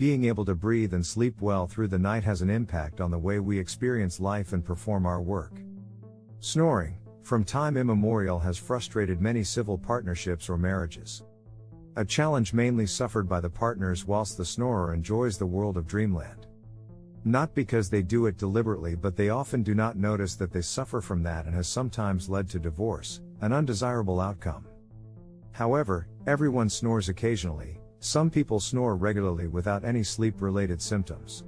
Being able to breathe and sleep well through the night has an impact on the way we experience life and perform our work. Snoring, from time immemorial, has frustrated many civil partnerships or marriages. A challenge mainly suffered by the partners whilst the snorer enjoys the world of dreamland. Not because they do it deliberately, but they often do not notice that they suffer from that, and has sometimes led to divorce, an undesirable outcome. However, everyone snores occasionally. Some people snore regularly without any sleep-related symptoms.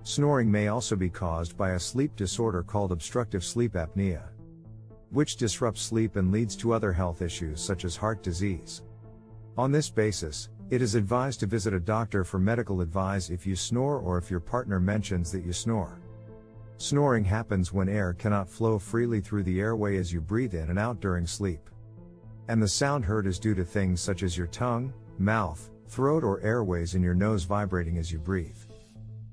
Snoring may also be caused by a sleep disorder called obstructive sleep apnea, which disrupts sleep and leads to other health issues such as heart disease. On this basis, it is advised to visit a doctor for medical advice if you snore or if your partner mentions that you snore. Snoring happens when air cannot flow freely through the airway as you breathe in and out during sleep. And the sound heard is due to things such as your tongue, mouth, throat, or airways in your nose vibrating as you breathe.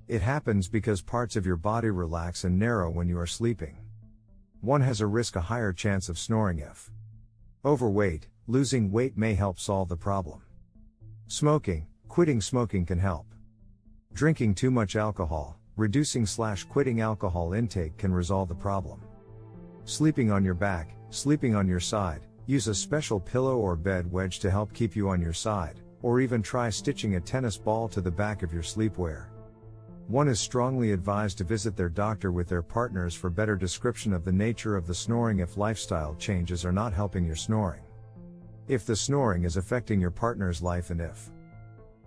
It happens because parts of your body relax and narrow when you are sleeping. One has a higher chance of snoring if overweight. Losing weight may help solve the problem. Quitting smoking can help. Drinking too much alcohol, reducing/quitting alcohol intake can resolve the problem. Sleeping on your back, sleeping on your side, use a special pillow or bed wedge to help keep you on your side, or even try stitching a tennis ball to the back of your sleepwear. One is strongly advised to visit their doctor with their partners for better description of the nature of the snoring if lifestyle changes are not helping your snoring. If the snoring is affecting your partner's life, and if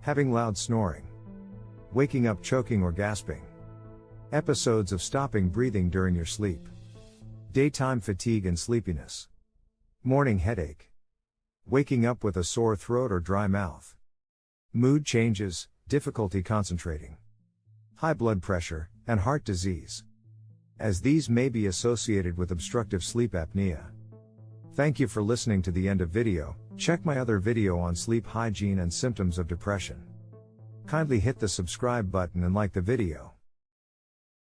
having loud snoring, waking up choking or gasping, episodes of stopping breathing during your sleep, daytime fatigue and sleepiness, morning headache, waking up with a sore throat or dry mouth, mood changes, difficulty concentrating, high blood pressure, and heart disease, as these may be associated with obstructive sleep apnea. Thank you for listening to the end of video. Check my other video on sleep hygiene and symptoms of depression. Kindly hit the subscribe button and like the video.